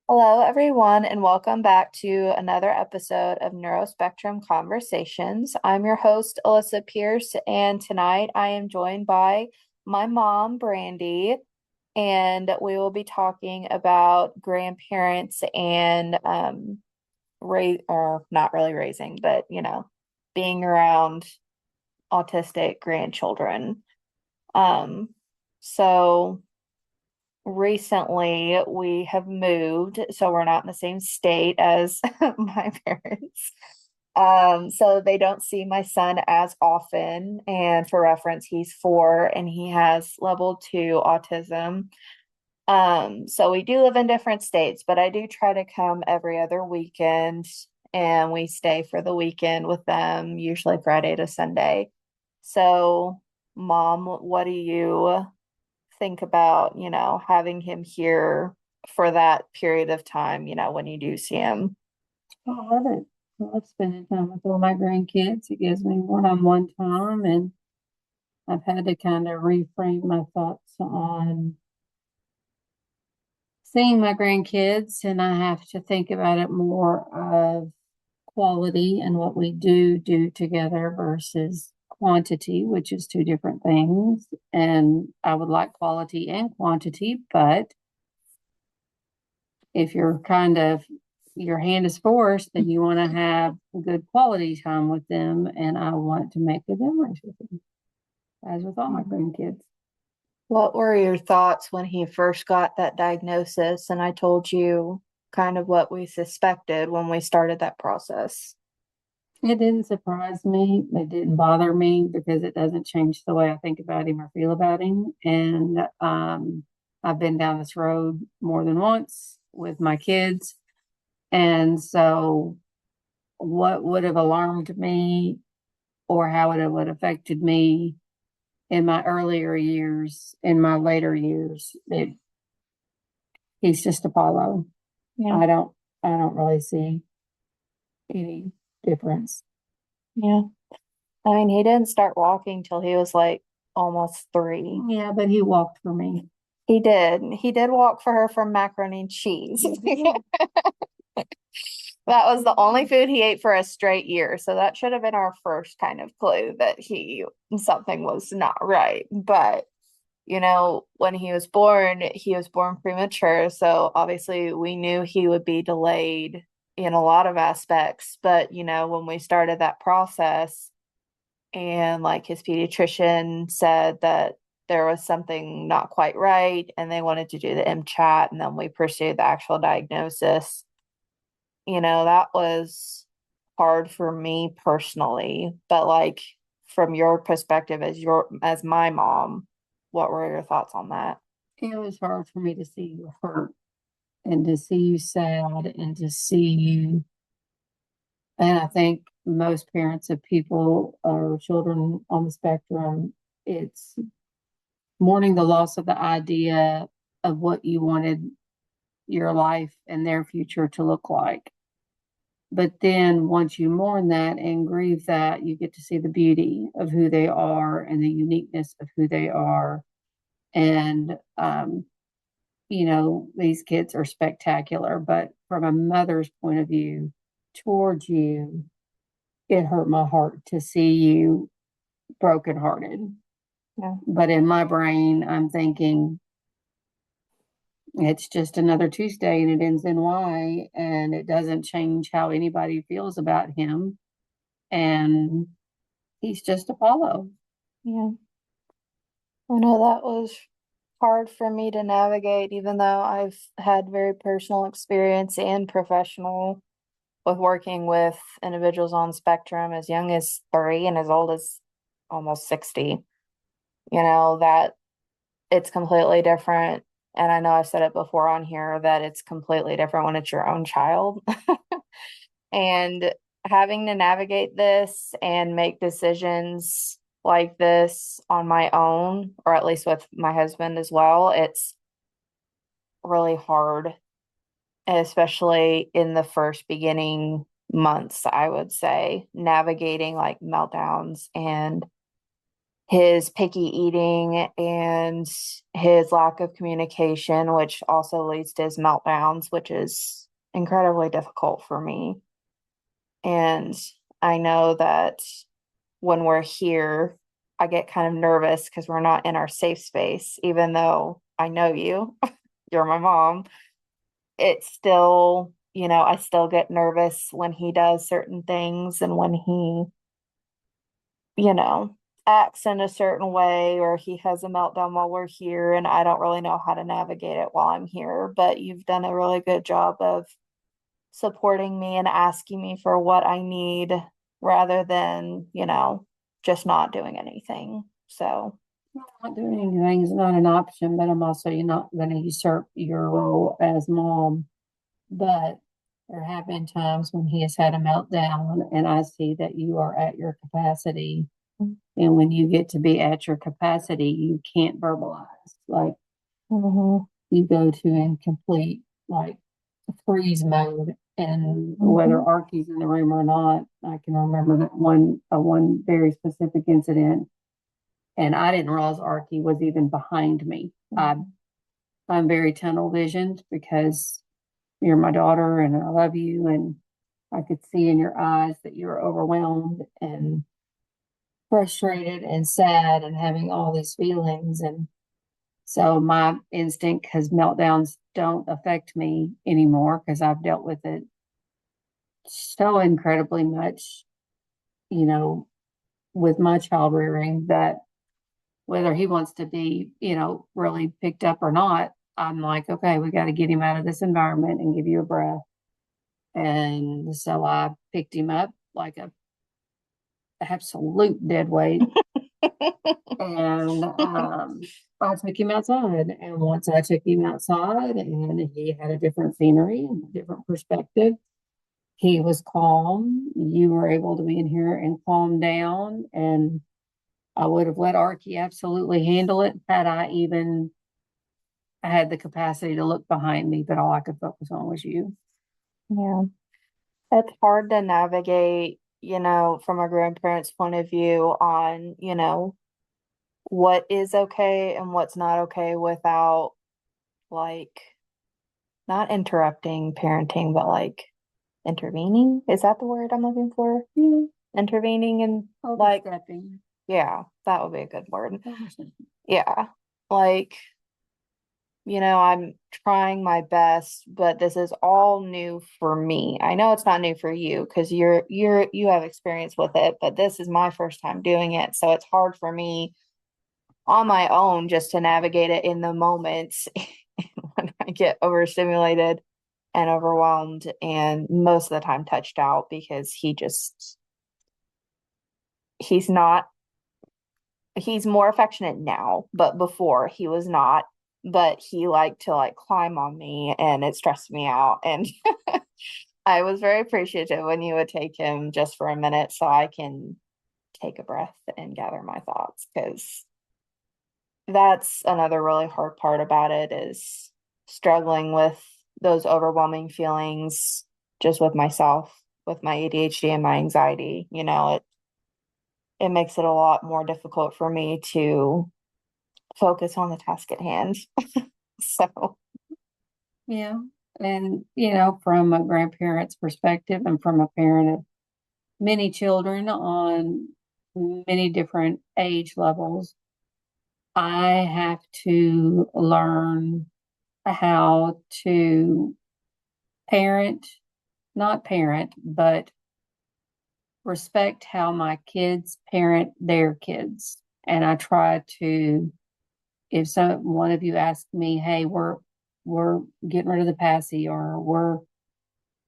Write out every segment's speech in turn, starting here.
Hello, everyone, and welcome back to another episode of Neuro-Spectrum Conversations. I'm your host, Alyssa Pierce, and tonight I am joined by my mom, Brandi, and we will be talking about grandparents and raise or not really raising, but being around autistic grandchildren. Um, so recently we have moved, so we're not in the same state as my parents. So they don't see my son as often. And for reference, he's 4 and he has level 2 autism. So we do live in different states, but I do try to come every other weekend and we stay for the weekend with them, usually Friday to Sunday. So, Mom, what do you think about, having him here for that period of time, when you do see him? I love it. I love spending time with all my grandkids. It gives me one-on-one time, and I've had to kind of reframe my thoughts on seeing my grandkids, and I have to think about it more of quality and what we do together versus quantity, which is two different things. And I would like quality and quantity, but if you're kind of your hand is forced, then you want to have good quality time with them, and I want to make good memories with them, as with all my grandkids. What were your thoughts when he first got that diagnosis? And I told you kind of what we suspected when we started that process. It didn't surprise me. It didn't bother me because it doesn't change the way I think about him or feel about him. And I've been down this road more than once with my kids. And so, what would have alarmed me or how it would have affected me in my earlier years, in my later years, he's just Apollo. Yeah. I don't really see any difference. Yeah. I mean, he didn't start walking till he was like almost 3. Yeah, but he walked for me. He did. He did walk for her from macaroni and cheese. That was the only food he ate for a straight year. So that should have been our first kind of clue that something was not right. But, when he was born premature. So obviously we knew he would be delayed in a lot of aspects. But, when we started that process and like his pediatrician said that there was something not quite right and they wanted to do the MCHAT and then we pursued the actual diagnosis. That was hard for me personally, but like from your perspective as my mom, what were your thoughts on that? It was hard for me to see you hurt and to see you sad and to see you. And I think most parents of people or children on the spectrum, it's mourning the loss of the idea of what you wanted your life and their future to look like. But then once you mourn that and grieve that, you get to see the beauty of who they are and the uniqueness of who they are. And, these kids are spectacular. But from a mother's point of view towards you, it hurt my heart to see you brokenhearted. Yeah. But in my brain, I'm thinking, it's just another Tuesday and it ends in Y, and it doesn't change how anybody feels about him. And he's just Apollo. Yeah. I know that was hard for me to navigate, even though I've had very personal experience and professional with working with individuals on spectrum as young as 3 and as old as almost 60. That it's completely different. And I know I've said it before on here that it's completely different when it's your own child. And having to navigate this and make decisions like this on my own, or at least with my husband as well, it's really hard, especially in the first beginning months, I would say, navigating like meltdowns and his picky eating and his lack of communication, which also leads to his meltdowns, which is incredibly difficult for me. And I know that when we're here, I get kind of nervous because we're not in our safe space, even though I know you, you're my mom. It's still, I still get nervous when he does certain things and when he, you know, acts in a certain way or he has a meltdown while we're here. And I don't really know how to navigate it while I'm here. But you've done a really good job of supporting me and asking me for what I need rather than, just not doing anything. So, Not doing anything is not an option, but I'm also you're not going to usurp your role as mom. But there have been times when he has had a meltdown, and I see that you are at your capacity. And when you get to be at your capacity, you can't verbalize. Like mhm, you go to in complete like freeze mode. And whether mhm, Arky's in the room or not, I can remember that one very specific incident, and I didn't realize Arky was even behind me. mhm. I'm very tunnel visioned because you're my daughter and I love you, and I could see in your eyes that you were overwhelmed and frustrated and sad and having all these feelings. And so my instinct, because meltdowns don't affect me anymore because I've dealt with it so incredibly much, you know, with my child rearing, that whether he wants to be, really picked up or not, I'm like, okay, we got to get him out of this environment and give you a breath. And so I picked him up like a absolute dead weight. And I took him outside. And once I took him outside and he had a different scenery and a different perspective, he was calm. You were able to be in here and calm down. And I would have let Archie absolutely handle it had I had the capacity to look behind me, but all I could focus on was you. Yeah. It's hard to navigate, from a grandparent's point of view on, what is okay and what's not okay without like not interrupting parenting, but like intervening. Is that the word I'm looking for? Yeah. Intervening and like, Overstepping. yeah, that would be a good word. Yeah. Like, I'm trying my best, but this is all new for me. I know it's not new for you because you have experience with it, but this is my first time doing it. So it's hard for me on my own just to navigate it in the moments when I get overstimulated and overwhelmed and most of the time touched out because he's not he's more affectionate now, but before he was not. But he liked to like climb on me and it stressed me out. And I was very appreciative when you would take him just for a minute so I can take a breath and gather my thoughts because that's another really hard part about it is struggling with those overwhelming feelings just with myself, with my ADHD and my anxiety. It makes it a lot more difficult for me to focus on the task at hand. So, Yeah. And, from a grandparent's perspective and from a parent of many children on many different age levels, I have to learn how to parent, not parent, but respect how my kids parent their kids. And I try to, if one of you asks me, hey, we're getting rid of the passy, or we're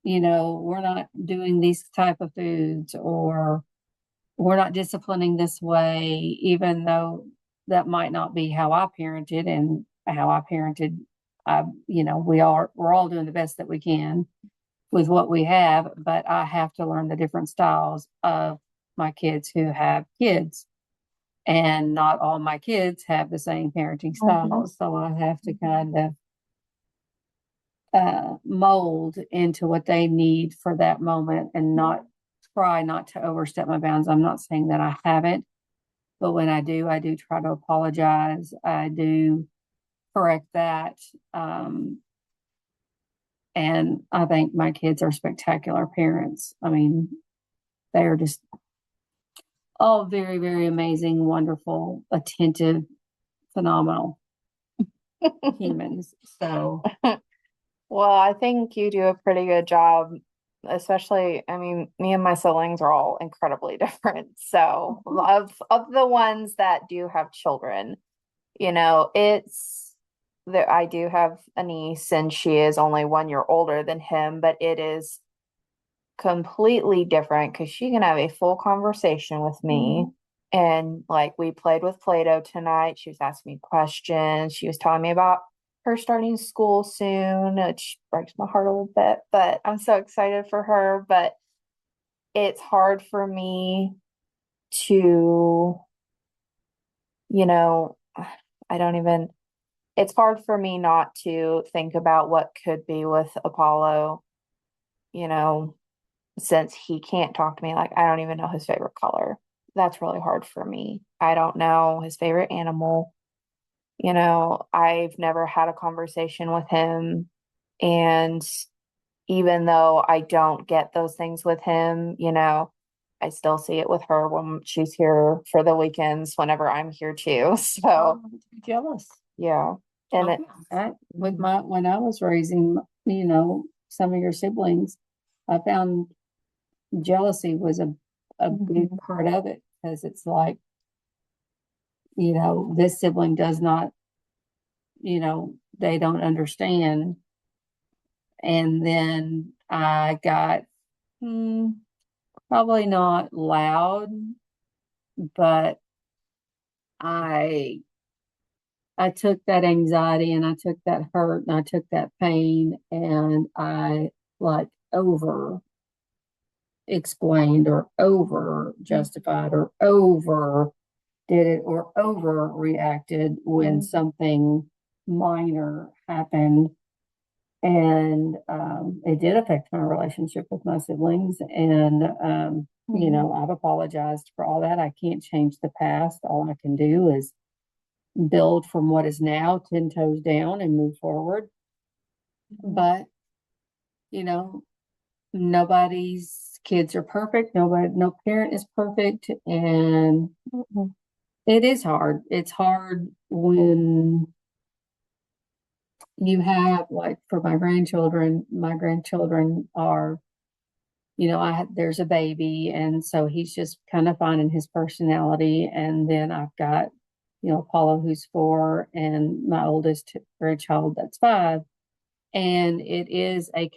not doing these type of foods, or we're not disciplining this way, even though that might not be how I parented and how I parented. We're all doing the best that we can with what we have, but I have to learn the different styles of my kids who have kids. And not all my kids have the same parenting mhm, styles. So I have to kind of mold into what they need for that moment and not try not to overstep my bounds. I'm not saying that I haven't, But when I do try to apologize. I do correct that. Um, and I think my kids are spectacular parents. I mean, they are just all very, very amazing, wonderful, attentive, phenomenal humans. So, Well, I think you do a pretty good job, especially, I mean, me and my siblings are all incredibly different. So, of the ones that do have children, it's that I do have a niece and she is only 1 year older than him, but it is completely different because she can have a full conversation with me. mhm. And like we played with Play-Doh tonight. She was asking me questions. She was telling me about her starting school soon, which breaks my heart a little bit, but I'm so excited for her. But it's hard for me to, you know, I don't even, it's hard for me not to think about what could be with Apollo, you know, since he can't talk to me. Like, I don't even know his favorite color. That's really hard for me. I don't know his favorite animal. I've never had a conversation with him. And even though I don't get those things with him, I still see it with her when she's here for the weekends, whenever I'm here too. So, I'm too jealous. yeah. And it, With my when I was raising, some of your siblings, I found jealousy was a big part of it because it's like, this sibling does not, they don't understand. And then I got probably not loud, but I I took that anxiety and I took that hurt and I took that pain and I like over explained or over justified or over did it or overreacted when something minor happened. And it did affect my relationship with my siblings. And, I've apologized for all that. I can't change the past. All I can do is build from what is now 10 toes down and move forward. But, you know, nobody's kids are perfect. No parent is perfect. And it is hard. It's hard when you have, like, for my grandchildren are, there's a baby. And so he's just kind of finding his personality. And then I've got, Apollo, who's 4, and my oldest grandchild, that's 5. And it is a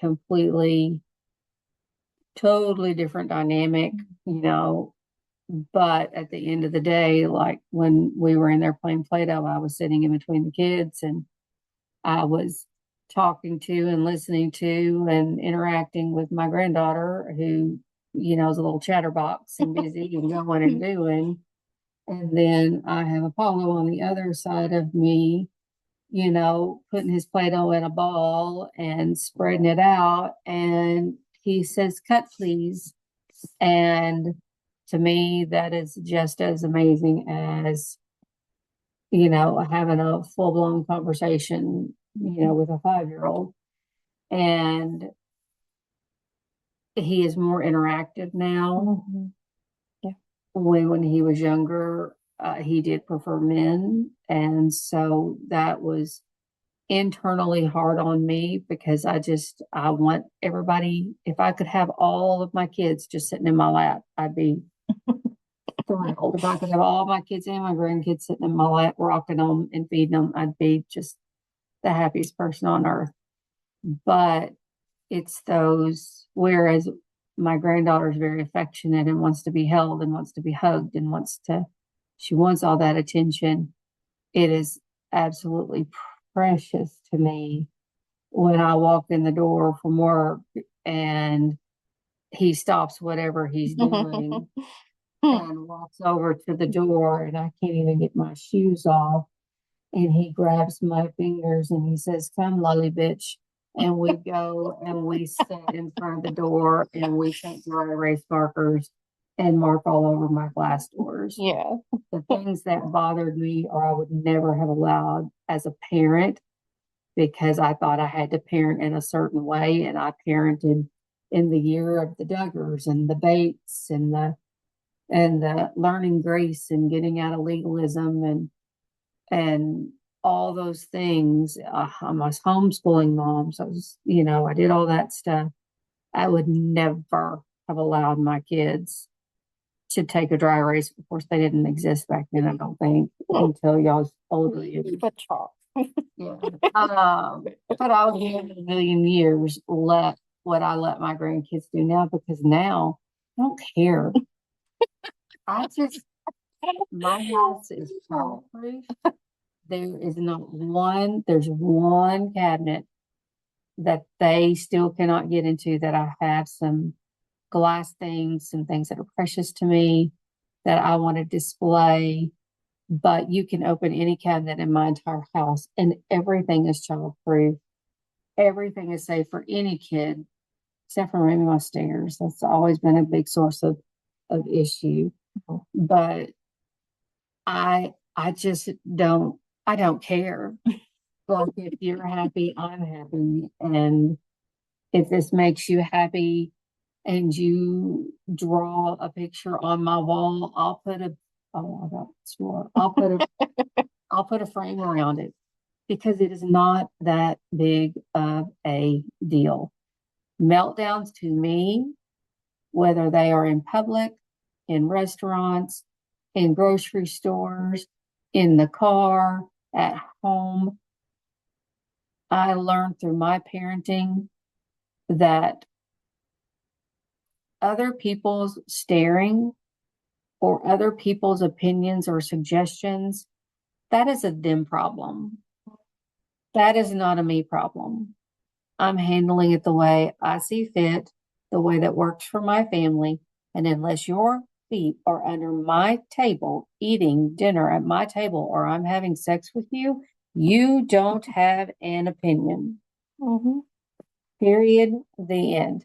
totally different dynamic, you know, but at the end of the day, like when we were in there playing Play-Doh, I was sitting in between the kids and I was talking to and listening to and interacting with my granddaughter who, is a little chatterbox and busy and going and doing. And then I have Apollo on the other side of me, putting his Play-Doh in a ball and spreading it out. And he says, "Cut, please." And to me, that is just as amazing as, having a full blown conversation, with a 5-year-old. And he is more interactive now. Yeah. When he was younger, he did prefer men. And so that was internally hard on me because I want everybody, if I could have all of my kids just sitting in my lap, I'd be thrilled. If I could have all my kids and my grandkids sitting in my lap, rocking them and feeding them, I'd be just the happiest person on earth. But it's those, whereas my granddaughter is very affectionate and wants to be held and wants to be hugged and she wants all that attention. It is absolutely precious to me when I walk in the door from work and he stops whatever he's doing and walks over to the door and I can't even get my shoes off. And he grabs my fingers and he says, "Come, lolly bitch." And we go and we sit in front of the door and we take dry erase markers and mark all over my glass doors. Yeah. The things that bothered me or I would never have allowed as a parent because I thought I had to parent in a certain way. And I parented in the year of the Duggars and the Bates and the learning grace and getting out of legalism and all those things. I was homeschooling mom. So I was, I did all that stuff. I would never have allowed my kids to take a dry erase. Of course, they didn't exist back then, I don't think, until y'all's older years. But chalk. Yeah. But I would in a million years let what I let my grandkids do now because now I don't care. I just my house is childproof. There's one cabinet that they still cannot get into that I have some glass things, some things that are precious to me that I want to display. But you can open any cabinet in my entire house and everything is childproof. Everything is safe for any kid, except for maybe my stairs. That's always been a big source of issue. But I just I don't care. Like if you're happy, I'm happy. And if this makes you happy and you draw a picture on my wall, I got swore. I'll put a frame around it because it is not that big of a deal. Meltdowns to me, whether they are in public, in restaurants, in grocery stores, in the car, at home, I learned through my parenting that other people's staring or other people's opinions or suggestions, that is a them problem. That is not a me problem. I'm handling it the way I see fit, the way that works for my family. And unless your feet are under my table, eating dinner at my table, or I'm having sex with you, you don't have an opinion. Mm-hmm. Period. The end.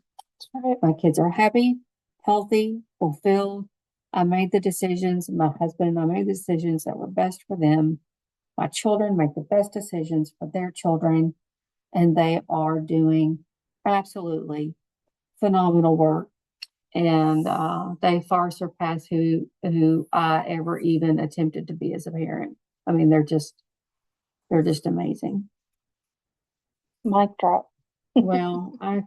Right. My kids are happy, healthy, fulfilled. I made the decisions, my husband and I made the decisions that were best for them. My children make the best decisions for their children, and they are doing absolutely phenomenal work. And they far surpass who I ever even attempted to be as a parent. I mean, they're just amazing. Mic drop. Well, I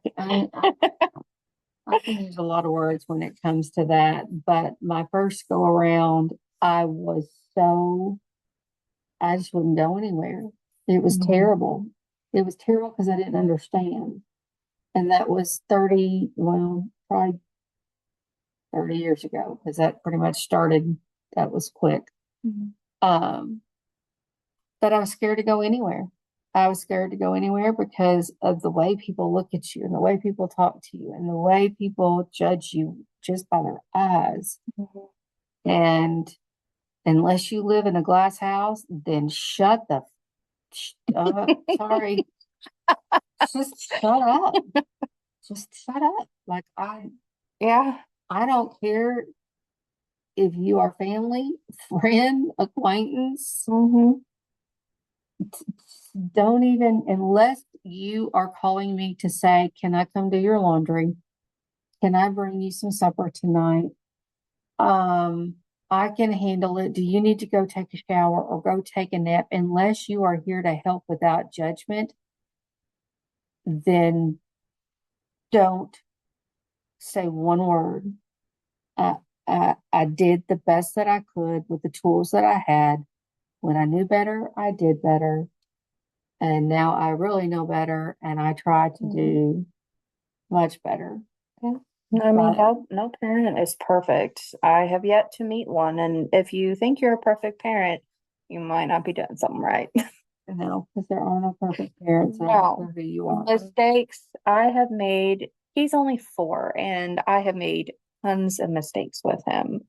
can use a lot of words when it comes to that, but my first go around, I was I just wouldn't go anywhere. It was terrible. It was terrible because I didn't understand. And that was probably 30 years ago, because that pretty much started, that was quick. Um, but I was scared to go anywhere. I was scared to go anywhere because of the way people look at you and the way people talk to you and the way people judge you just by their eyes. And unless you live in a glass house, then shut the sorry. Just shut up. Just shut up. Like Yeah. I don't care if you are family, friend, acquaintance. Don't even, unless you are calling me to say, can I come do your laundry? Can I bring you some supper tonight? I can handle it. Do you need to go take a shower or go take a nap? Unless you are here to help without judgment, then don't say one word. I did the best that I could with the tools that I had. When I knew better, I did better. And now I really know better and I try to do much better. Yeah. I mean, no parent is perfect. I have yet to meet one. And if you think you're a perfect parent, you might not be doing something right. No, because there are no perfect parents. I don't care who you are. Mistakes I have made. He's only 4, and I have made tons of mistakes with him.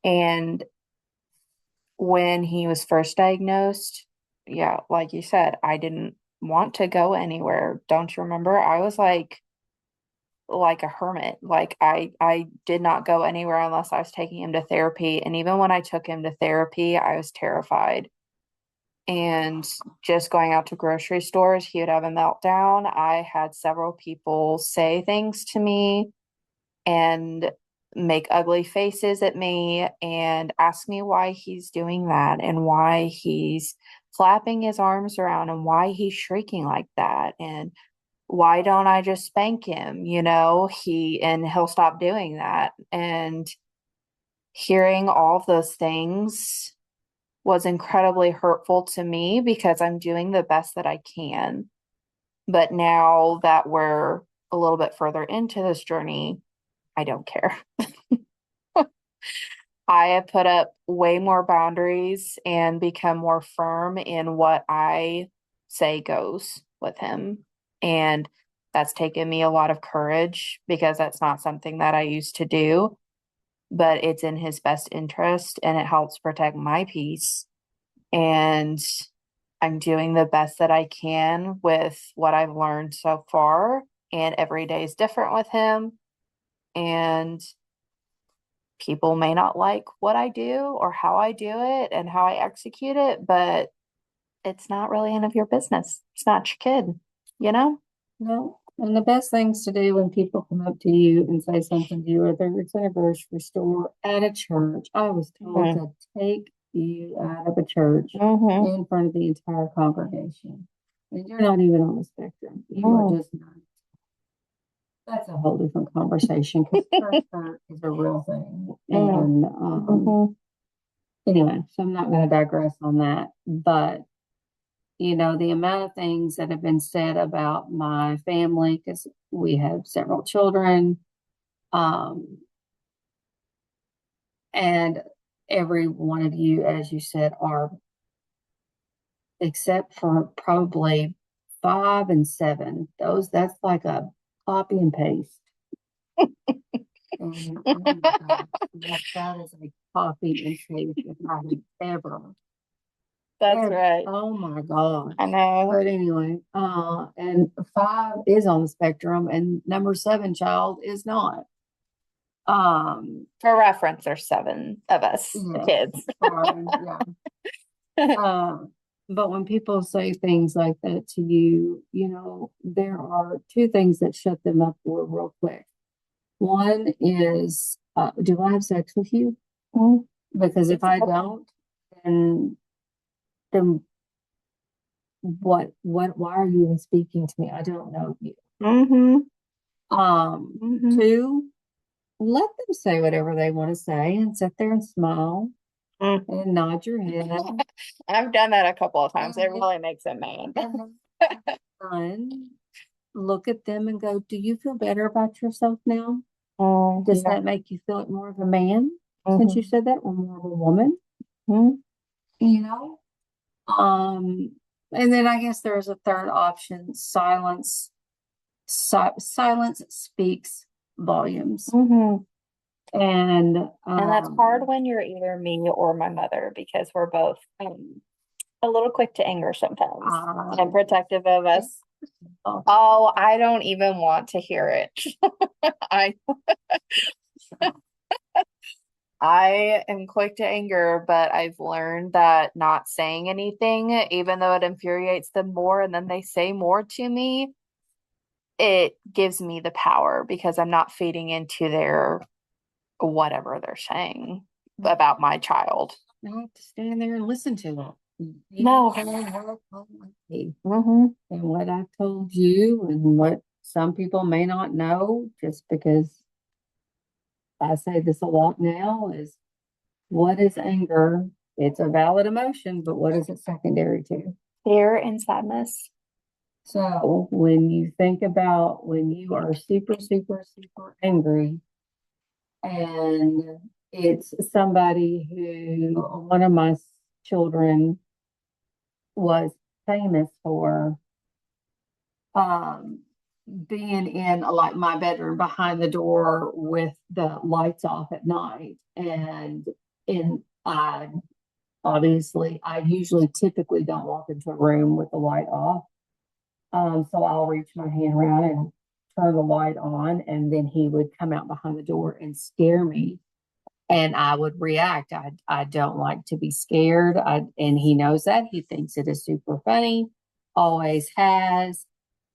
And when he was first diagnosed, yeah, like you said, I didn't want to go anywhere. Don't you remember? I was like like a hermit. Like I did not go anywhere unless I was taking him to therapy. And even when I took him to therapy, I was terrified. And just going out to grocery stores, he would have a meltdown. I had several people say things to me and make ugly faces at me and ask me why he's doing that and why he's flapping his arms around and why he's shrieking like that and why don't I just spank him? He'll stop doing that. And hearing all of those things was incredibly hurtful to me because I'm doing the best that I can. But now that we're a little bit further into this journey, I don't care. I have put up way more boundaries and become more firm in what I say goes with him. And that's taken me a lot of courage because that's not something that I used to do, but it's in his best interest and it helps protect my peace. And I'm doing the best that I can with what I've learned so far. And every day is different with him. And people may not like what I do or how I do it and how I execute it, but it's not really any of your business. It's not your kid, you know? No. And the best things to do when people come up to you and say something to you, whether it's in a grocery store, at a church. I was told Mm-hmm. to take you out of a church Mm-hmm. in front of the entire congregation. And you're not even on the spectrum. You are Mm-hmm. just not. That's a whole different conversation because church hurt is a real thing. And Mm-hmm. anyway, so I'm not going to digress on that. But the amount of things that have been said about my family, because we have several children, um, and every one of you, as you said, are, except for probably 5 and 7, that's like a copy and paste. And oh my God, that is a copy and paste if I have ever. That's right. Oh my gosh. I know. But anyway, and 5 is on the spectrum and number 7 child is not. Um, For reference, there's 7 of us yeah, kids. sorry, yeah. But when people say things like that to you, there are 2 things that shut them up real quick. One is, do I have sex with you? Because if I don't, then then why are you even speaking to me? I don't know you. Mm-hmm. 2, let them say whatever they want to say and sit there and smile Mm. and nod your head. I've done that a couple of times. It And really makes it mad. then look at them and go, do you feel better about yourself now? Does Yeah. that make you feel like more of a man since you Mm-hmm. said that, or more of a woman? Mm-hmm. You know? And then I guess there's a third option, silence. Silence speaks volumes. Mm-hmm. And And that's hard when you're either me or my mother because we're both a little quick to anger sometimes and protective of us. Oh, I don't even want to hear it. I I am quick to anger, but I've learned that not saying anything, even though it infuriates them more, and then they say more to me, it gives me the power because I'm not feeding into their whatever they're saying about my child. I have to stand there and listen to them. No. Mm-hmm. And what I told you and what some people may not know, just because I say this a lot now, is what is anger? It's a valid emotion, but what is it secondary to? Fear and sadness. So when you think about when you are super, super, super angry, and it's somebody who one of my children was famous for um, being in like my bedroom behind the door with the lights off at night. And in obviously I usually typically don't walk into a room with the light off. So I'll reach my hand around and turn the light on, and then he would come out behind the door and scare me. And I would react. I don't like to be scared. And he knows that. He thinks it is super funny, always has.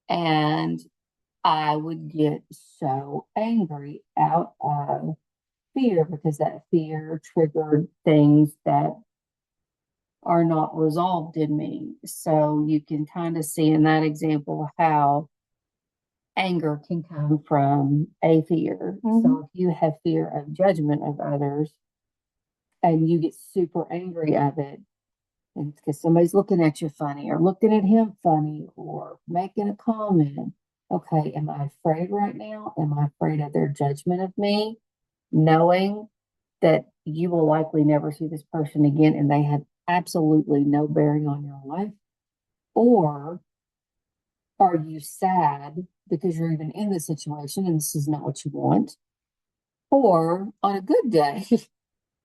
And I would get so angry out of fear because that fear triggered things that are not resolved in me. So you can kind of see in that example how anger can come from a fear. Mm-hmm. So if you have fear of judgment of others and you get super angry of it, and because somebody's looking at you funny or looking at him funny or making a comment, okay, am I afraid right now? Am I afraid of their judgment of me? Knowing that you will likely never see this person again and they have absolutely no bearing on your life? Or are you sad because you're even in the situation and this is not what you want? Or on a good day,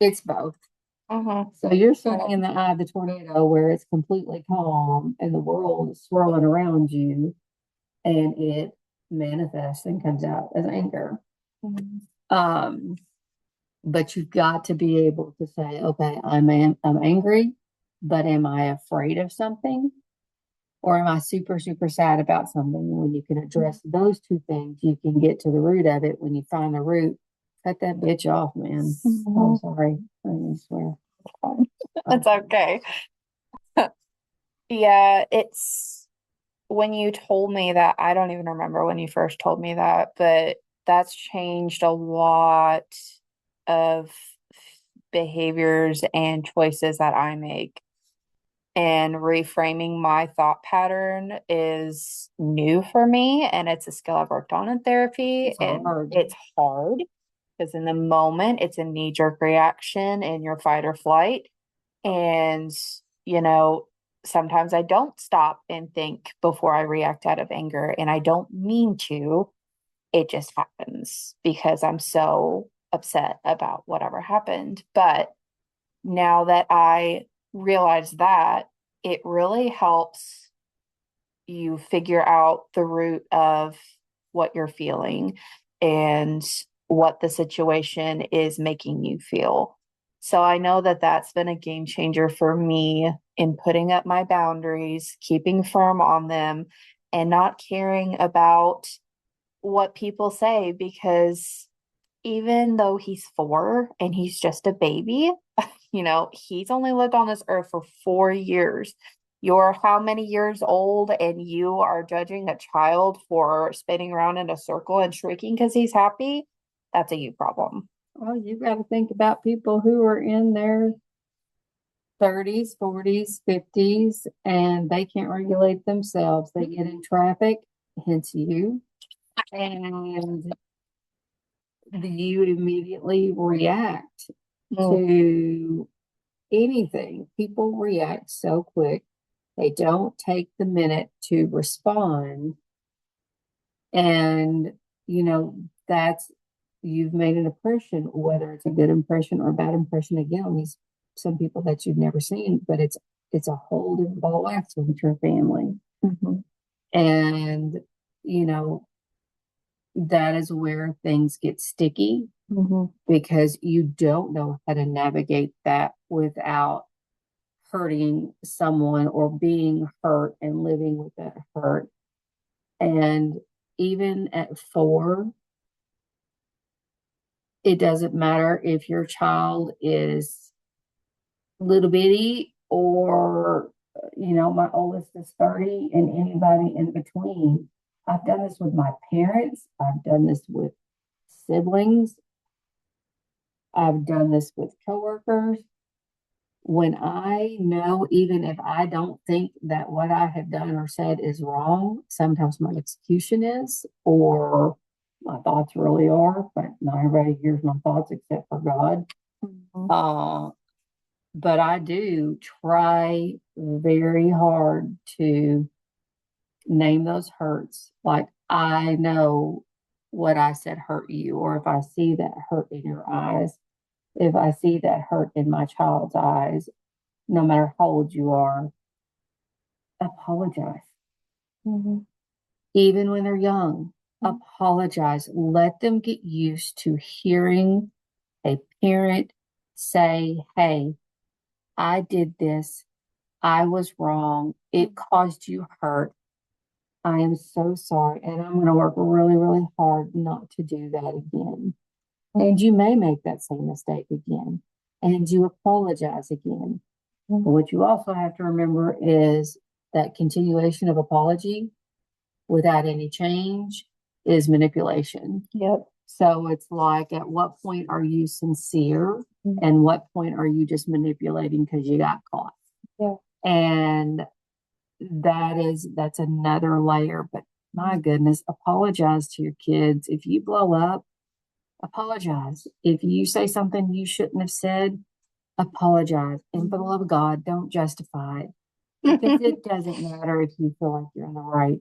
it's both. So you're sitting in the eye of the tornado where it's completely calm and the world is swirling around you and it manifests and comes out as anger. But you've got to be able to say, okay, I'm angry, but am I afraid of something? Or am I super, super sad about something? And when you can address those two things, you can get to the root of it. When you find the root, cut that bitch off, man. I'm sorry. I swear. That's okay. Yeah, it's when you told me that, I don't even remember when you first told me that, but that's changed a lot of behaviors and choices that I make. And reframing my thought pattern is new for me, and it's a skill I've worked on in therapy. It's hard because in the moment it's a knee-jerk reaction in your fight or flight. And, you know, sometimes I don't stop and think before I react out of anger, and I don't mean to. It just happens because I'm so upset about whatever happened. But now that I realize that, it really helps you figure out the root of what you're feeling and what the situation is making you feel. So I know that that's been a game changer for me in putting up my boundaries, keeping firm on them, and not caring about what people say, because even though he's 4 and he's just a baby, he's only lived on this earth for 4 years. You're how many years old and you are judging a child for spinning around in a circle and shrieking because he's happy? That's a you problem. Well, you've got to think about people who are in their 30s, 40s, 50s, and they can't regulate themselves. They get in traffic, hence you, and you immediately react to anything. People react so quick. They don't take the minute to respond. And, that's, you've made an impression, whether it's a good impression or a bad impression again on these some people that you've never seen, but it's a whole different ball of wax with your family. And, that is where things get sticky because you don't know how to navigate that without hurting someone or being hurt and living with that hurt. And even at 4, it doesn't matter if your child is little bitty or, my oldest is 30 and anybody in between. I've done this with my parents. I've done this with siblings. I've done this with coworkers. When I know, even if I don't think that what I have done or said is wrong, sometimes my execution is, or my thoughts really are, but not everybody hears my thoughts except for God. But I do try very hard to name those hurts. Like, I know what I said hurt you, or if I see that hurt in your eyes, if I see that hurt in my child's eyes, no matter how old you are, apologize. Even when they're young, Apologize. Let them get used to hearing a parent say, hey, I did this. I was wrong. It caused you hurt. I am so sorry. And I'm going to work really, really hard not to do that again. And you may make that same mistake again. And you apologize again. But what you also have to remember is that continuation of apology without any change is manipulation. Yep. So it's like, at what point are you sincere? And what point are you just manipulating because you got caught? Yeah. And that's another layer. But my goodness, apologize to your kids. If you blow up, apologize. If you say something you shouldn't have said, apologize. And for the love of God, don't justify it. Because it doesn't matter if you feel like you're in the right.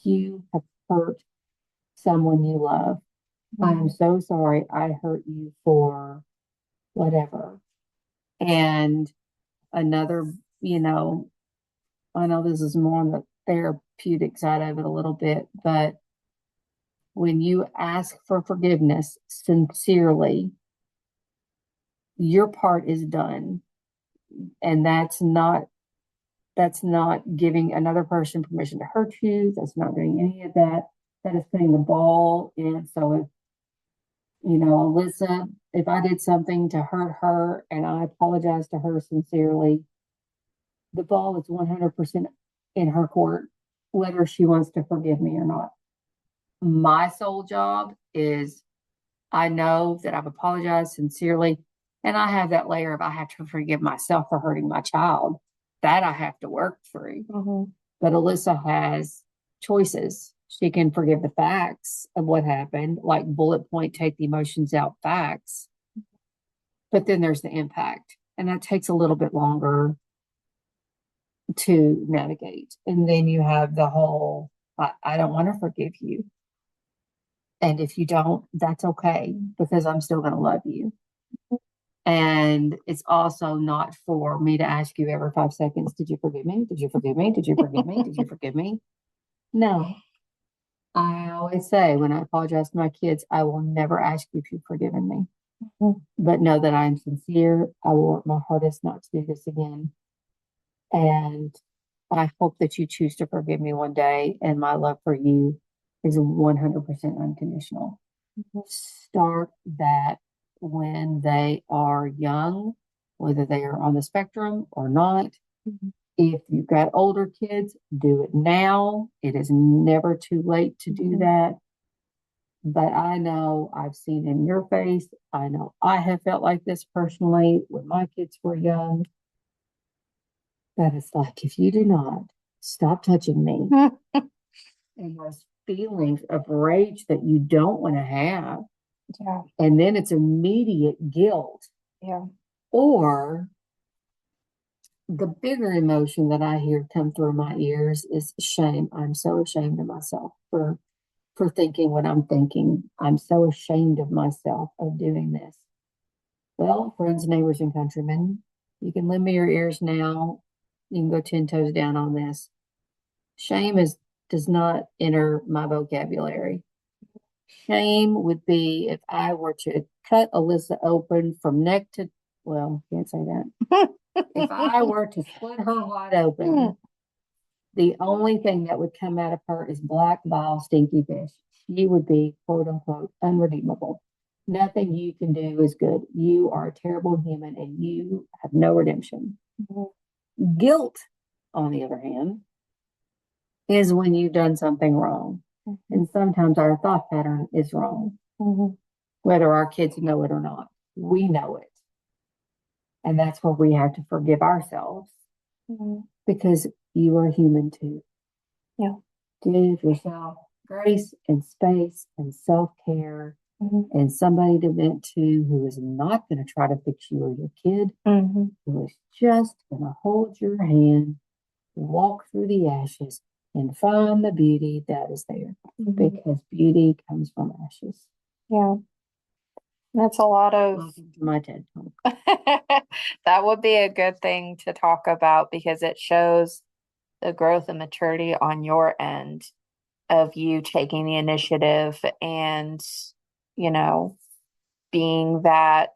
You have hurt someone you love. I am so sorry I hurt you for whatever. And another, I know this is more on the therapeutic side of it a little bit, but when you ask for forgiveness sincerely, your part is done. And that's not giving another person permission to hurt you. That's not doing any of that. That is putting the ball in. So if, Alyssa, if I did something to hurt her and I apologize to her sincerely, the ball is 100% in her court, whether she wants to forgive me or not. My sole job is, I know that I've apologized sincerely, and I have that layer of, I have to forgive myself for hurting my child. That I have to work through. But Alyssa has choices. She can forgive the facts of what happened, like bullet point, take the emotions out facts. But then there's the impact, and that takes a little bit longer to navigate. And then you have the whole, I don't want to forgive you. And if you don't, that's okay, because I'm still going to love you. And it's also not for me to ask you every 5 seconds, did you forgive me? Did you forgive me? Did you forgive me? Did you forgive me? No. I always say, when I apologize to my kids, I will never ask you if you've forgiven me. But know that I am sincere. I will work my hardest not to do this again. And I hope that you choose to forgive me one day. And my love for you is 100% unconditional. Start that when they are young, whether they are on the spectrum or not. If you've got older kids, do it now. It is never too late to do that. But I know I've seen in your face, I know I have felt like this personally when my kids were young. That it's like, if you do not stop touching me, and those feelings of rage that you don't want to have, Yeah. and then it's immediate guilt. Yeah. Or the bigger emotion that I hear come through my ears is shame. I'm so ashamed of myself for thinking what I'm thinking. I'm so ashamed of myself of doing this. Well, friends, neighbors, and countrymen, you can lend me your ears now. You can go 10 toes down on this. Shame does not enter my vocabulary. Shame would be if I were to cut Alyssa open from neck to, well, can't say that. If I were to split her wide open, the only thing that would come out of her is black bile, stinky fish. She would be, quote unquote, unredeemable. Nothing you can do is good. You are a terrible human and you have no redemption. Guilt, on the other hand, is when you've done something wrong. And sometimes our thought pattern is wrong, whether our kids know it or not. We know it. And that's where we have to forgive ourselves, because you are human too. Yeah. Give yourself grace and space and self-care, and somebody to vent to who is not going to try to fix you or your kid, who is just going to hold your hand, walk through the ashes, and find the beauty that is there, because beauty comes from ashes. Yeah. That's a lot of Welcome to my TED Talk. that would be a good thing to talk about, because it shows the growth and maturity on your end of you taking the initiative and, you know, being that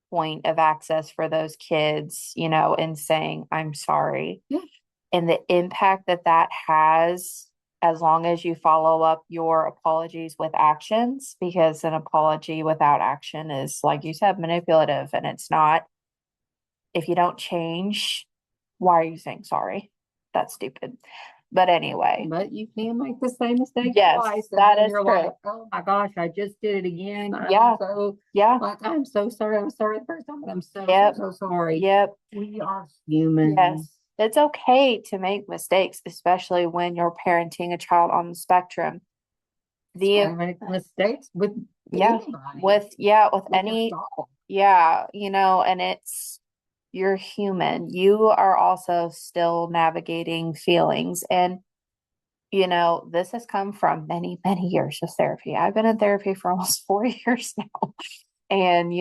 point of access for those kids, and saying, I'm sorry. Yeah. And the impact that that has, as long as you follow up your apologies with actions, because an apology without action is, like you said, manipulative, and it's not. If you don't change, why are you saying sorry? That's stupid. But anyway, But you can make the same mistake yes, twice, and that then is you're true. like, "Oh my gosh, I just did it again. Yeah, yeah, I'm so sorry. I'm sorry the first time, but I'm yep, so sorry." yep, We are humans. yes. It's okay to make mistakes, especially when you're parenting a child on the spectrum. I The make mistakes with Yeah, anybody, with with a any, dog. yeah, and you're human. You are also still navigating feelings. And, this has come from many, many years of therapy. I've been in therapy for almost 4 years now. And,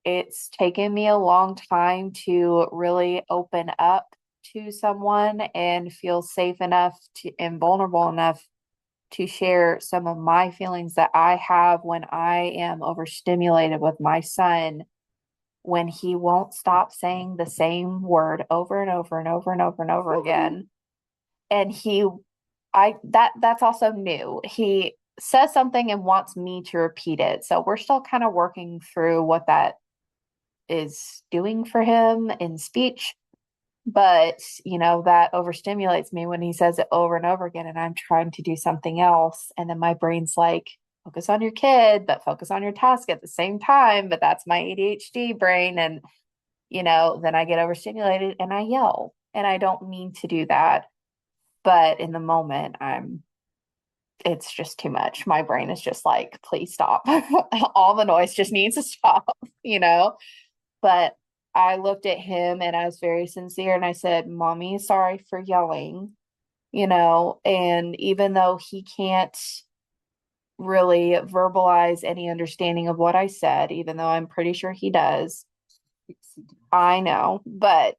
it's taken me a long time to really open up to someone and feel safe enough and vulnerable enough to share some of my feelings that I have when I am overstimulated with my son, when he won't stop saying the same word over and over and over and over and over again. And that's also new. He says something and wants me to repeat it. So we're still kind of working through what that is doing for him in speech. But, that overstimulates me when he says it over and over again, and I'm trying to do something else. And then my brain's like, focus on your kid, but focus on your task at the same time. But that's my ADHD brain. And, then I get overstimulated and I yell. And I don't mean to do that. But in the moment, it's just too much. My brain is just like, please stop. All the noise just needs to stop, you know? But I looked at him and I was very sincere and I said, Mommy, sorry for yelling, and even though he can't really verbalize any understanding of what I said, even though I'm pretty sure he does, I know, but,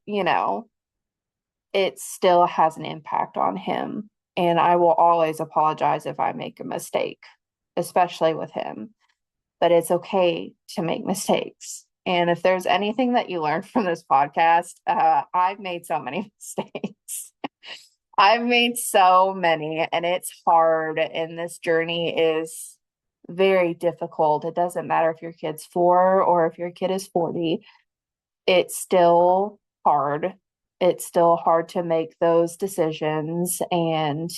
it still has an impact on him. And I will always apologize if I make a mistake, especially with him. But it's okay to make mistakes. And if there's anything that you learned from this podcast, I've made so many mistakes. I've made so many, and it's hard. And this journey is very difficult. It doesn't matter if your kid's 4 or if your kid is 40, it's still hard. It's still hard to make those decisions and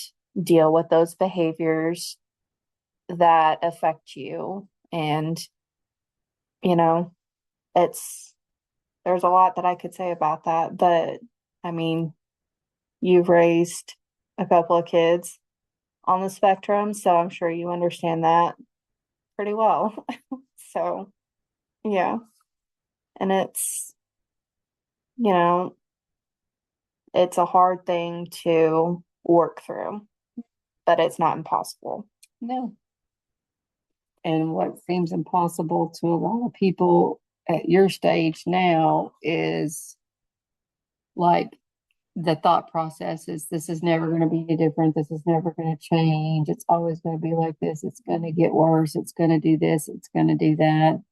deal with those behaviors that affect you. And, you know, it's there's a lot that I could say about that, but I mean, you've raised a couple of kids on the spectrum, so I'm sure you understand that pretty well. So, yeah. And you know, it's a hard thing to work through, but it's not impossible. No. And what seems impossible to a lot of people at your stage now is like the thought process is this is never going to be any different. This is never going to change. It's always going to be like this. It's going to get worse. It's going to do this. It's going to do that.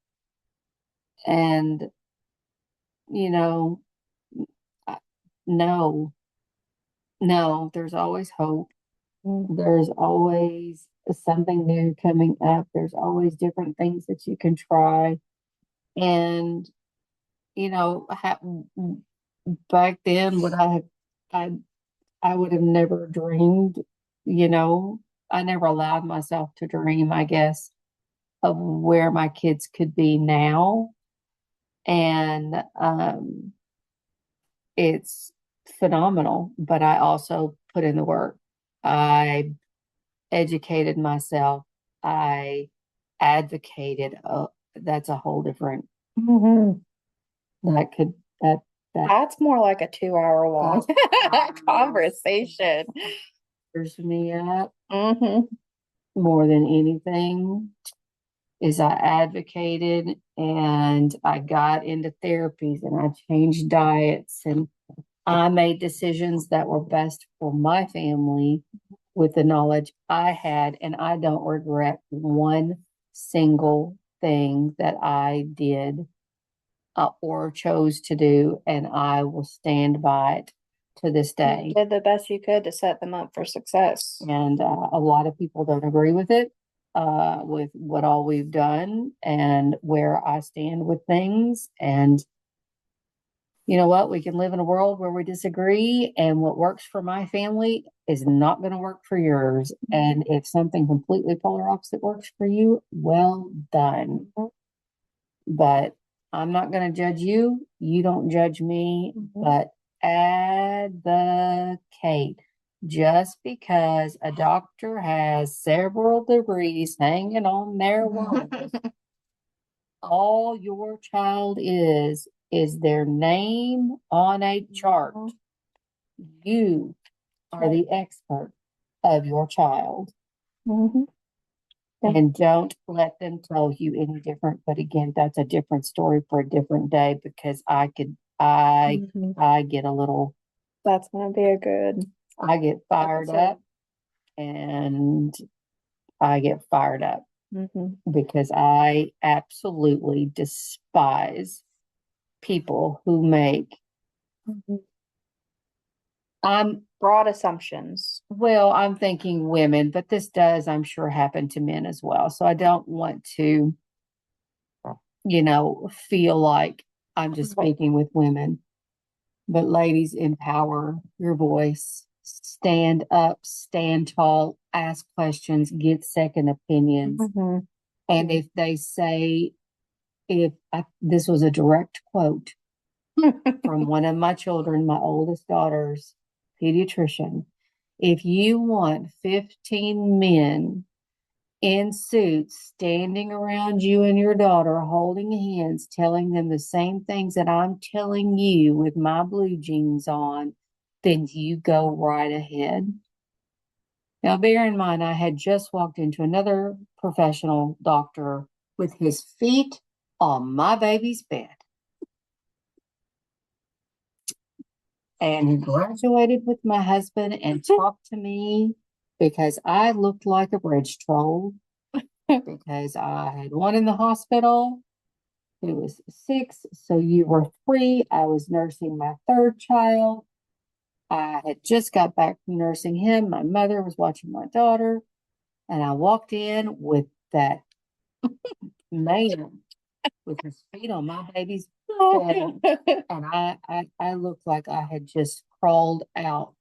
And, you know, no, no, there's always hope. There's always something new coming up. There's always different things that you can try. And, you know, back then, I, I would have never dreamed, you know, I never allowed myself to dream, I guess, of where my kids could be now. And it's phenomenal, but I also put in the work. I educated myself. I advocated. That's a whole different, Mhm. that could, that, that That's more like a 2 hour long conversation. fires me up Hmm. more than anything. Is I advocated and I got into therapies and I changed diets and I made decisions that were best for my family with the knowledge I had, and I don't regret one single thing that I did or chose to do, and I will stand by it to this day. You did the best you could to set them up for success. And a lot of people don't agree with it, with what all we've done and where I stand with things. And you know what? We can live in a world where we disagree, and what works for my family is not going to work for yours. And if something completely polar opposite works for you, well done. But I'm not going to judge you. You don't judge me. But advocate. Just because a doctor has several degrees hanging on their wall, all your child is their name on a chart. You are the expert of your child. And don't let them tell you any different. But again, that's a different story for a different day, because I get a little, That's gonna be a good I get fired up, and I get fired up because I absolutely despise people who make broad assumptions. Well, I'm thinking women, but this does, I'm sure, happen to men as well. So I don't want to, feel like I'm just speaking with women. But ladies, empower your voice. Stand up, stand tall, ask questions, get second opinions. And if they say, this was a direct quote from one of my children, my oldest daughter's pediatrician. If you want 15 men in suits standing around you and your daughter, holding hands, telling them the same things that I'm telling you with my blue jeans on, then you go right ahead. Now, bear in mind, I had just walked into another professional doctor with his feet on my baby's bed. And he graduated with my husband and talked to me because I looked like a bridge troll, because I had one in the hospital who was 6, so you were 3. I was nursing my third child. I had just got back from nursing him. My mother was watching my daughter, and I walked in with that man with his feet on my baby's bed, and I looked like I had just crawled out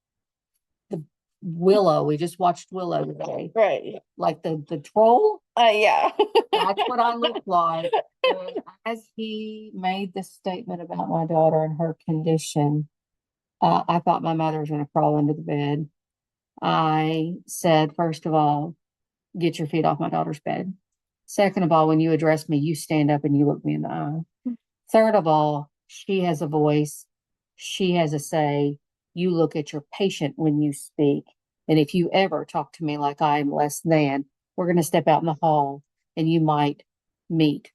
the Willow. We just watched Willow today, Right. like the troll. Yeah. That's what I look like. And as he made this statement about my daughter and her condition, I thought my mother was going to crawl under the bed. I said, first of all, get your feet off my daughter's bed. Second of all, when you address me, you stand up and you look me in the eye. Third of all, she has a voice. She has a say. You look at your patient when you speak. And if you ever talk to me like I am less than, we're going to step out in the hall and you might meet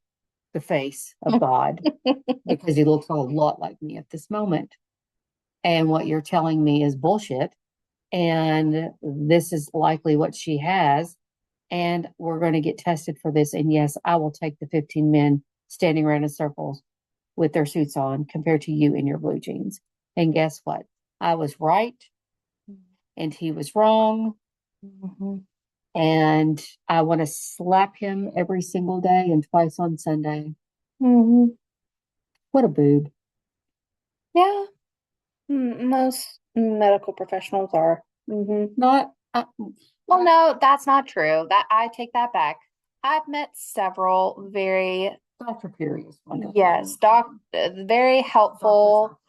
the face of God because he looks a lot like me at this moment. And what you're telling me is bullshit. And this is likely what she has. And we're going to get tested for this. And yes, I will take the 15 men standing around in circles with their suits on compared to you in your blue jeans. And guess what? I was right and he was wrong. And I want to slap him every single day and twice on Sunday. What a boob. Yeah. Most medical professionals are. Not. Well, no, that's not true. That I take that back. I've met several very Dr. Perry is wonderful. Yes, very helpful.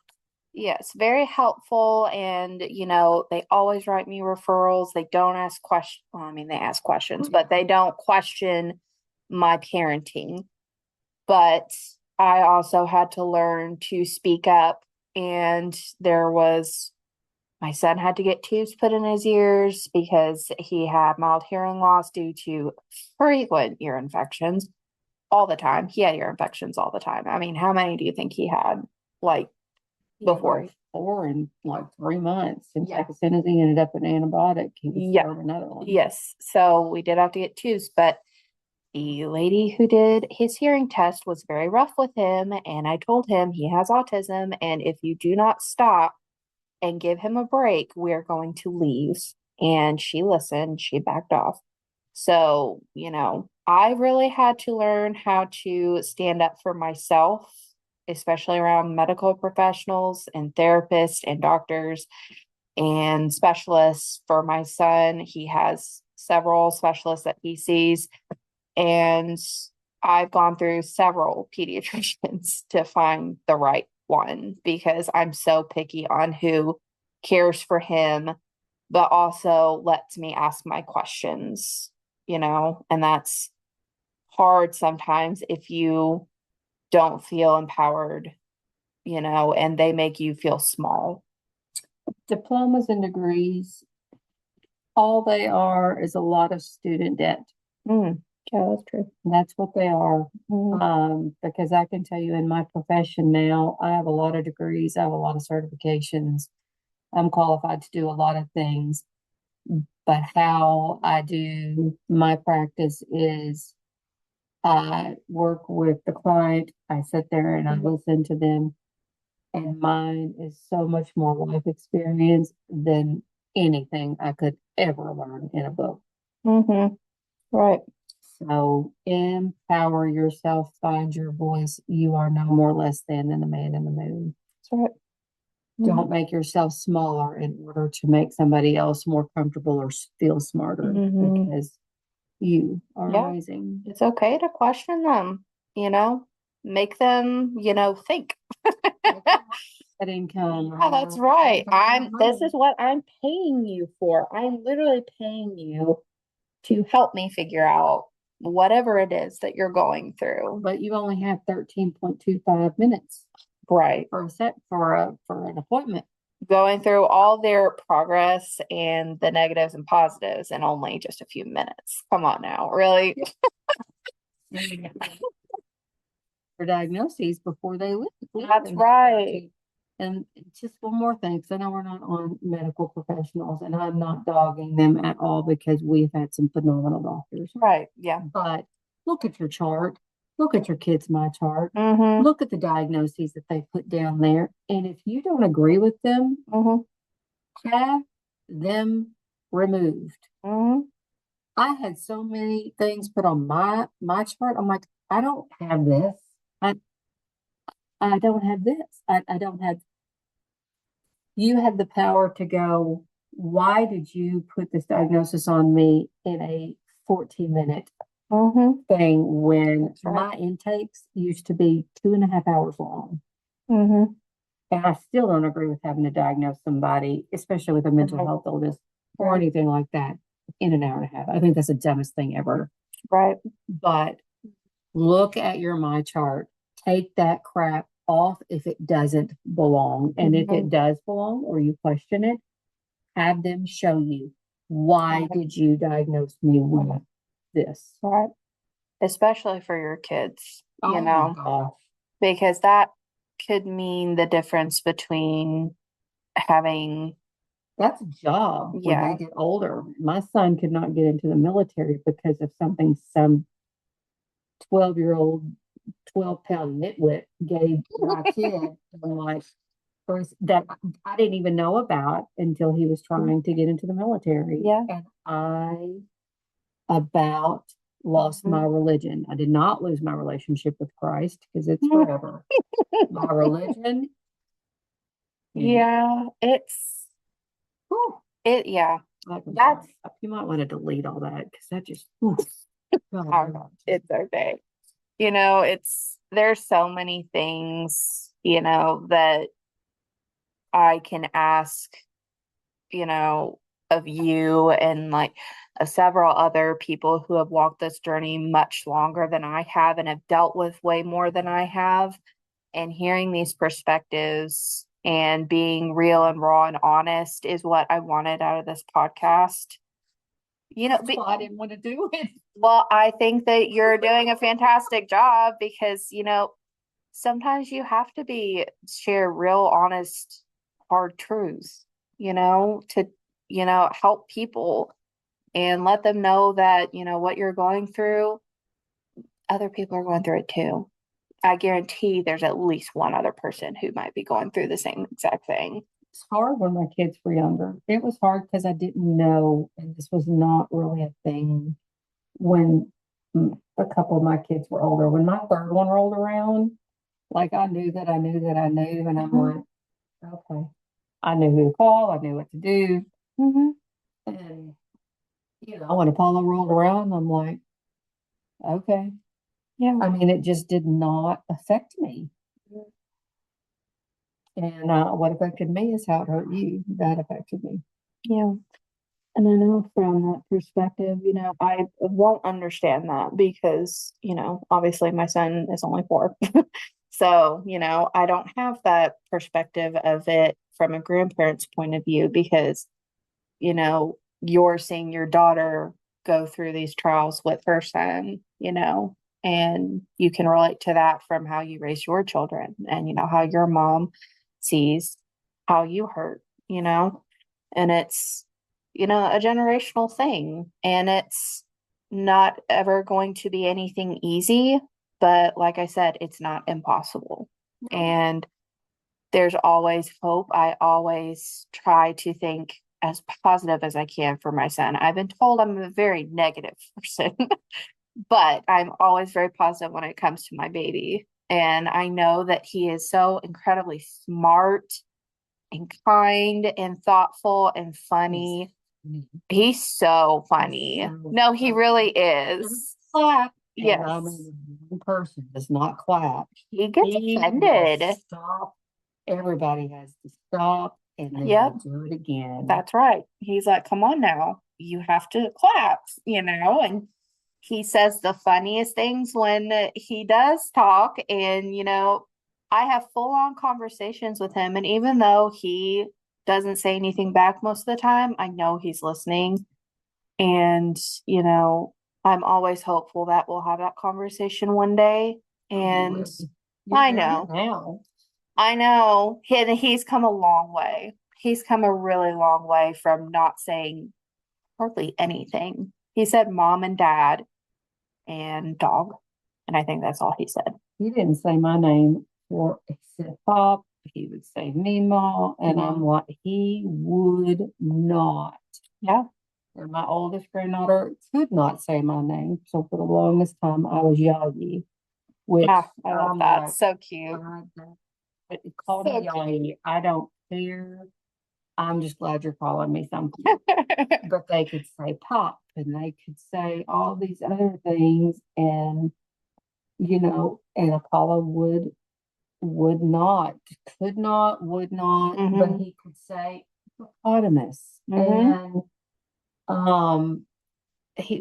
Yes, very helpful. And, they always write me referrals. They don't ask questions. Well, I mean, they ask questions, but they don't question my parenting. But I also had to learn to speak up. And my son had to get tubes put in his ears because he had mild hearing loss due to frequent ear infections all the time. He had ear infections all the time. I mean, how many do you think he had? Like before? 4 in like 3 months. And like as soon as he ended up in antibiotic, he was Yeah. starting another one. Yes. So we did have to get twos, but the lady who did his hearing test was very rough with him. And I told him he has autism. And if you do not stop and give him a break, we're going to leave. And she listened, she backed off. So, I really had to learn how to stand up for myself, especially around medical professionals and therapists and doctors and specialists for my son. He has several specialists that he sees, and I've gone through several pediatricians to find the right one because I'm so picky on who cares for him, but also lets me ask my questions, and that's hard sometimes if you don't feel empowered, and they make you feel small. Diplomas and degrees, all they are is a lot of student debt. Mm, yeah, that's true. That's what they are. Mm. Because I can tell you in my profession now, I have a lot of degrees, I have a lot of certifications. I'm qualified to do a lot of things. But how I do my practice is I work with the client, I sit there and I listen to them, and mine is so much more life experience than anything I could ever learn in a book. Mm-hmm. Right. So empower yourself, find your voice. You are no more less than the man in the moon. That's right. Don't make yourself smaller in order to make somebody else more comfortable or feel smarter because you are amazing. It's okay to question them, make them, think. That income. Yeah, that's right. This is what I'm paying you for. I'm literally paying you to help me figure out whatever it is that you're going through. But you only have 13.25 minutes. Right. For a set for an appointment. Going through all their progress and the negatives and positives in only just a few minutes. Come on now, really? For diagnoses before they leave. That's right. And just one more thing, because I know we're not on medical professionals, and I'm not dogging them at all because we've had some phenomenal doctors. Right. Yeah. But look at your chart. Look at your kids' my chart. Mm-hmm. Look at the diagnoses that they put down there. And if you don't agree with them, have them removed. I had so many things put on my chart. I'm like, I don't have this. I don't have this. I don't have. You have the power to go, why did you put this diagnosis on me in a 14-minute thing when my intakes used to be 2.5 hours long? And I still don't agree with having to diagnose somebody, especially with a mental health illness or anything like that, in an hour and a half. I think that's the dumbest thing ever. Right. But look at your my chart. Take that crap off if it doesn't belong. And if it does belong or you question it, have them show you, why did you diagnose me with this? Right. Especially for your kids, Oh my gosh. because that could mean the difference between having. That's a job when they get older. My son could not get into the military because of something some 12-year-old, 12-pound nitwit gave my kid like that I didn't even know about until he was trying to get into the military. Yeah. And I about lost my religion. I did not lose my relationship with Christ because it's forever. My religion. Yeah, it's it. Yeah, that's. You might want to delete all that because that just. It's okay. There's so many things, that I can ask, of you and like of several other people who have walked this journey much longer than I have and have dealt with way more than I have. And hearing these perspectives and being real and raw and honest is what I wanted out of this podcast. I didn't want to do it. Well, I think that you're doing a fantastic job because, sometimes you have to share real, honest hard truths, to, help people and let them know that, what you're going through, other people are going through it too. I guarantee there's at least one other person who might be going through the same exact thing. It's hard when my kids were younger. It was hard because I didn't know, and this was not really a thing when a couple of my kids were older. When my third one rolled around, like I knew that I knew that I knew, and I'm Mm-hmm. like, okay, I knew who to call, I knew what to do, Mm-hmm. and when Apollo rolled around, I'm like, okay. Yeah. I mean, it just did not affect me. And what affected me is how it hurt you. That affected me. Yeah. And I know from that perspective, I won't understand that because, obviously my son is only 4. So, I don't have that perspective of it from a grandparent's point of view because, you're seeing your daughter go through these trials with her son, and you can relate to that from how you raise your children and, how your mom sees how you hurt, and it's, a generational thing and it's not ever going to be anything easy, but like I said, it's not impossible. And there's always hope. I always try to think as positive as I can for my son. I've been told I'm a very negative person, but I'm always very positive when it comes to my baby. And I know that he is so incredibly smart and kind and thoughtful and funny. He's so funny. No, he really is. Clap. Yes. And I mean, one person does not clap. He gets He offended. will stop. Everybody has to stop and then Yep. do it again. That's right. He's like, come on now. You have to clap, and he says the funniest things when he does talk. And, I have full on conversations with him. And even though he doesn't say anything back most of the time, I know he's listening. And, I'm always hopeful that we'll have that conversation one day. And I know. Now. I know. He's come a long way. He's come a really long way from not saying hardly anything. He said mom and dad and dog. And I think that's all he said. He didn't say my name for he said Pop. He would say Meemaw. And I'm like, he would not. Yeah. And my oldest granddaughter could not say my name. So for the longest time, I was Yagi, which Yeah, I love I'm that. like, So cute. call So me Yagi. I don't care. I'm just glad you're calling me something. But they could say Pop and they could say all these other things. And, and Apollo would not, could not, would not, but he could say hippopotamus. And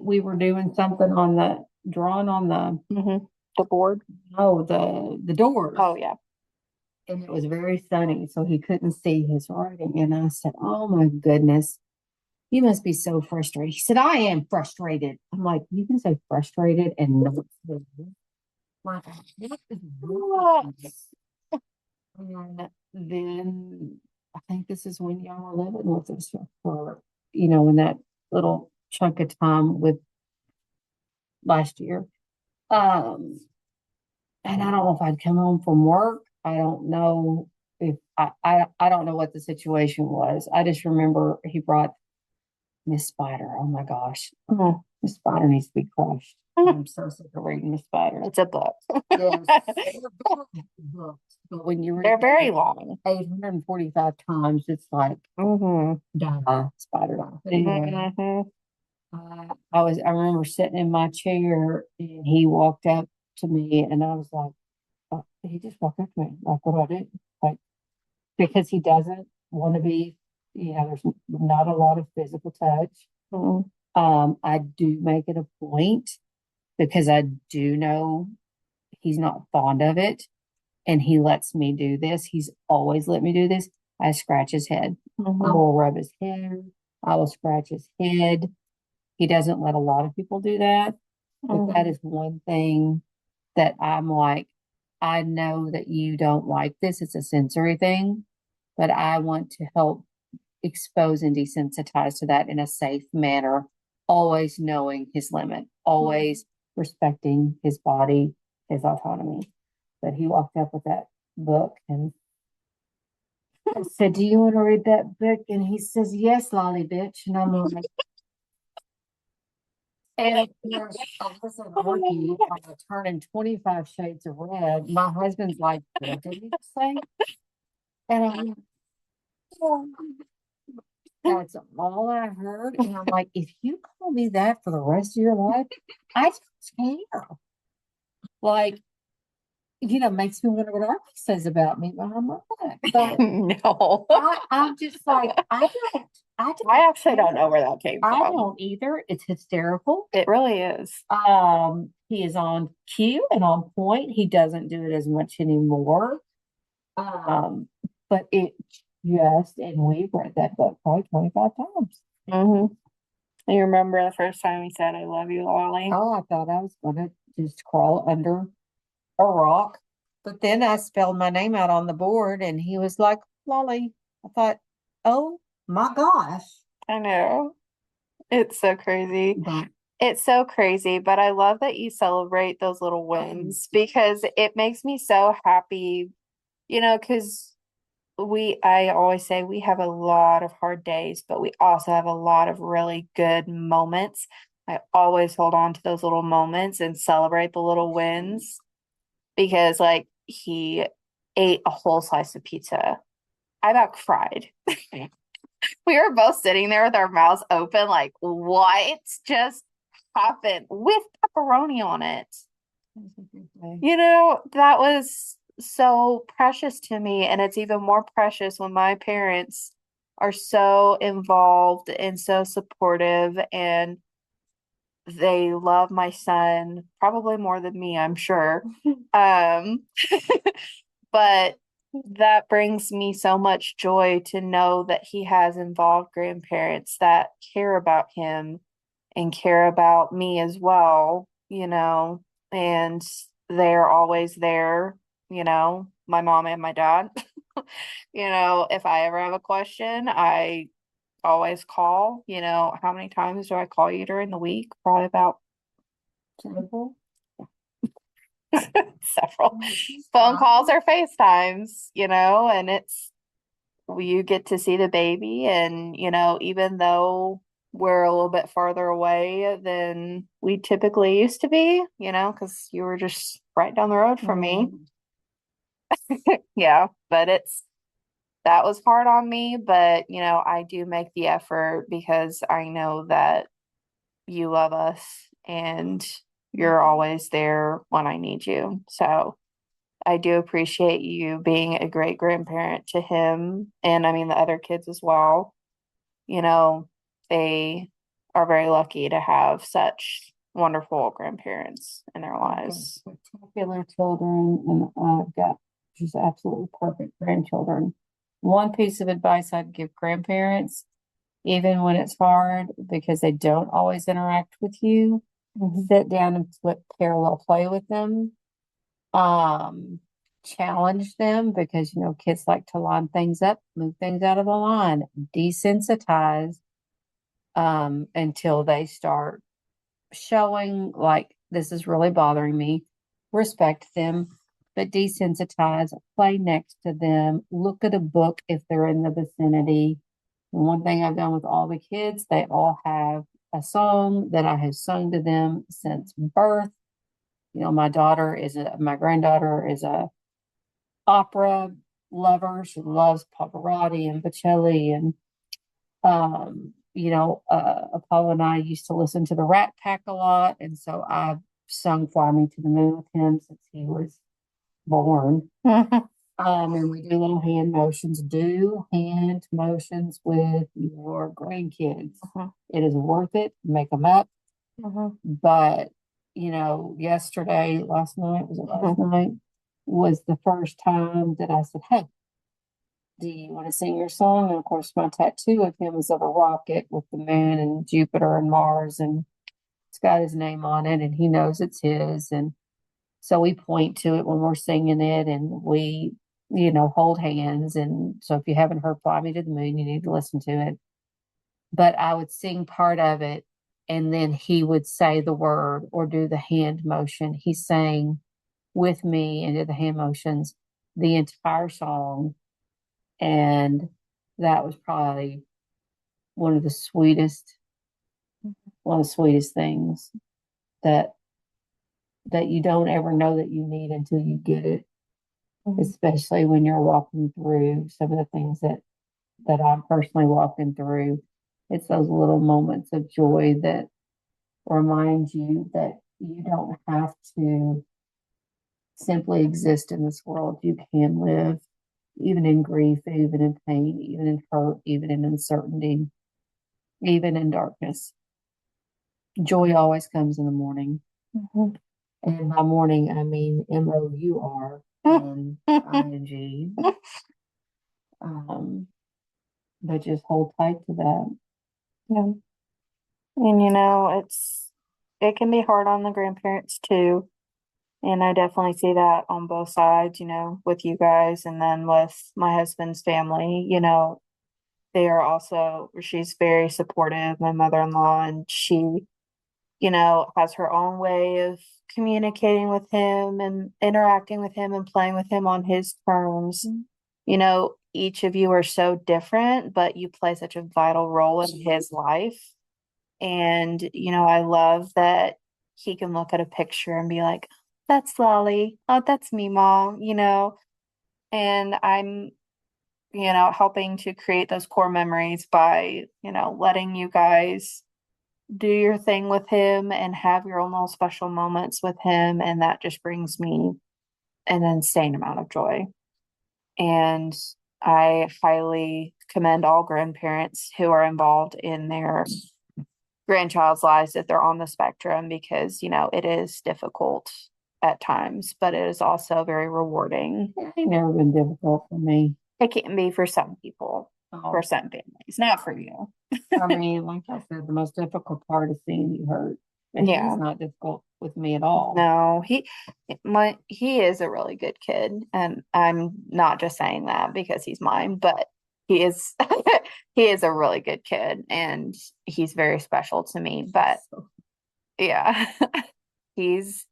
we were doing something on the drawing on the board. The doors. Oh yeah. And it was very sunny, so he couldn't see his writing. And I said, "Oh my goodness, you must be so frustrated." He said, "I am frustrated." I'm like, "You can say frustrated and not say it." Like, what is wrong with you? And then I think this is when y'all were living with us for, in that little chunk of time with last year. And I don't know if I'd come home from work. I don't know if I don't know what the situation was. I just remember he brought Miss Spider. Oh my gosh. Miss Spider needs to be crushed. I'm so sick of reading Miss Spider. It's a book. Yes. But when you read They're very long. 845 times, it's like die, spider die. But anyway, I remember sitting in my chair and he walked up to me and I was like, he just walked up to me, like, what do I do? Like, because he doesn't want to be, there's not a lot of physical touch. I do make it a point because I do know he's not fond of it and he lets me do this. He's always let me do this. I scratch his head. I will rub his hair. I will scratch his head. He doesn't let a lot of people do that. But that is one thing that I'm like, I know that you don't like this. It's a sensory thing. but I want to help expose and desensitize to that in a safe manner, always knowing his limit, always respecting his body, his autonomy. But he walked up with that book and I said, "Do you want to read that book?" And he says, "Yes, Lolly bitch." And I'm like, and of course, Alyssa and Ricky are turning 25 shades of red. My husband's like, "What did you say?" And I'm that's all I heard. And I'm like, if you call me that for the rest of your life, I don't care. Like, makes me wonder what Arby says about me when I'm not. But No. I'm just like, I actually don't know where that came I from. don't either. It's hysterical. It really is. He is on cue and on point. He doesn't do it as much anymore. But it just, and we've read that book probably 25 times. Mm-hmm. You remember the first time he said, "I love you, Lolly"? Oh, I thought I was going to just crawl under a rock. But then I spelled my name out on the board and he was like, Lolly. I thought, oh my gosh. I know. It's so crazy. But It's so crazy, but I love that you celebrate those little wins because it makes me so happy, because I always say we have a lot of hard days, but we also have a lot of really good moments. I always hold on to those little moments and celebrate the little wins because, like, he ate a whole slice of pizza. I about cried. We were both sitting there with our mouths open, like, what just happened with pepperoni on it? That was so precious to me. And it's even more precious when my parents are so involved and so supportive and they love my son probably more than me, I'm sure. Um, but that brings me so much joy to know that he has involved grandparents that care about him and care about me as well, and they're always there, my mom and my dad. If I ever have a question, I always call. How many times do I call you during the week? Probably about several. Several phone calls or FaceTimes, and you get to see the baby. And, even though we're a little bit farther away than we typically used to be, because you were just right down the road from me. Yeah, but that was hard on me. But, I do make the effort because I know that you love us and you're always there when I need you. So I do appreciate you being a great grandparent to him. And I mean, the other kids as well. They are very lucky to have such wonderful grandparents in their lives. Spectacular children, and I've got just absolutely perfect grandchildren. One piece of advice I'd give grandparents, even when it's hard because they don't always interact with you, sit down and flip parallel play with them. Challenge them because kids like to line things up, move things out of the line, desensitize until they start showing like this is really bothering me. Respect them, but desensitize, play next to them, look at a book if they're in the vicinity. And one thing I've done with all the kids, they all have a song that I have sung to them since birth. My granddaughter is a opera lover. She loves Pavarotti and Bocelli and Apollo and I used to listen to the Rat Pack a lot, and so I've sung "Fly Me to the Moon" with him since he was born. And we do little hand motions. Do hand motions with your grandkids. It is worth it. Make them up. But last night was the first time that I said, "Hey, do you want to sing your song?" And of course, my tattoo of him is of a rocket with the moon and Jupiter and Mars, and it's got his name on it, and he knows it's his. And so we point to it when we're singing it, and we hold hands. And so if you haven't heard Fly Me to the Moon, you need to listen to it. But I would sing part of it, and then he would say the word or do the hand motion. He sang with me and did the hand motions the entire song. And that was probably one of the sweetest, one of the sweetest things that you don't ever know that you need until you get it, especially when you're walking through some of the things that I'm personally walking through. It's those little moments of joy that remind you that you don't have to simply exist in this world. You can live even in grief, even in pain, even in hurt, even in uncertainty, even in darkness. Joy always comes in the morning. Mhm. And by morning, I mean MOUR and ING. Um, but just hold tight to that. Yeah. And it can be hard on the grandparents too. And I definitely see that on both sides, with you guys and then with my husband's family. They are also, she's very supportive, my mother-in-law, and she, has her own way of communicating with him and interacting with him and playing with him on his terms. Each of you are so different, but you play such a vital role in his life. And, I love that he can look at a picture and be like, that's Lolly. Oh, that's me, mom, and I'm, helping to create those core memories by, letting you guys do your thing with him and have your own little special moments with him. And that just brings me an insane amount of joy. And I highly commend all grandparents who are involved in their grandchild's lives if they're on the spectrum because, it is difficult at times, but it is also very rewarding. It's never been difficult for me. It can be for some people, for some families, not for you. I mean, like I said, the most difficult part is seeing you hurt. And Yeah. he's not difficult with me at all. No, he is a really good kid, and I'm not just saying that because he's mine, but he is he is a really good kid, and he's very special to me. But yeah, he's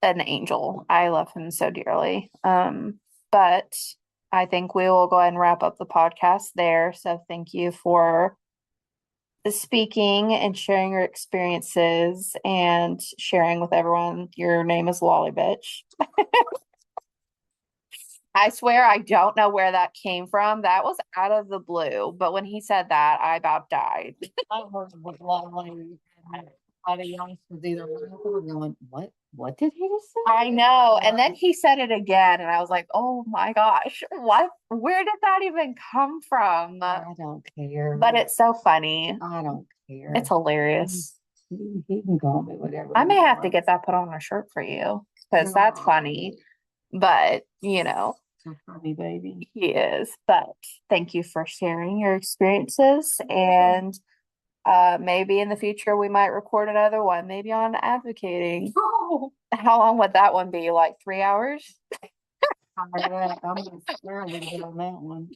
an angel. I love him so dearly. But I think we will go ahead and wrap up the podcast there. So thank you for speaking and sharing your experiences and sharing with everyone. Your name is Lolly Bitch. I swear I don't know where that came from. That was out of the blue. But when he said that, I about died. I heard it was Lolly. I to be honest with either one going, what did he just say? I know. And then he said it again, and I was like, oh my gosh, what? Where did that even come from? I don't care. But it's so funny. I don't care. It's hilarious. He can call me whatever. I may have to get that put on a shirt for you because that's funny. But, a funny baby. he is. But thank you for sharing your experiences. And maybe in the future we might record another one, maybe on advocating. Oh, How long would that one be? Like 3 hours? I'm gonna swear to get on that one.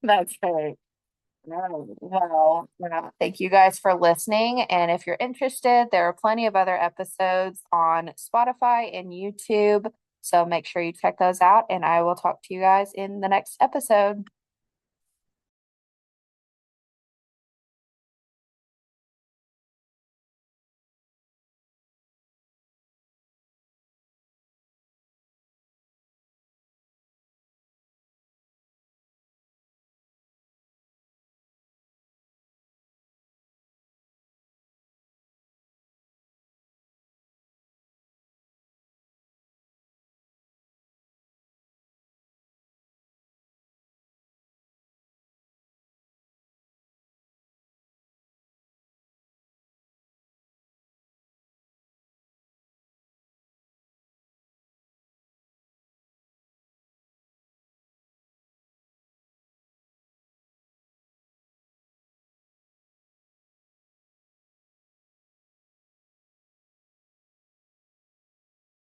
That's right. Well, thank you guys for listening. And if you're interested, there are plenty of other episodes on Spotify and YouTube. So make sure you check those out. And I will talk to you guys in the next episode.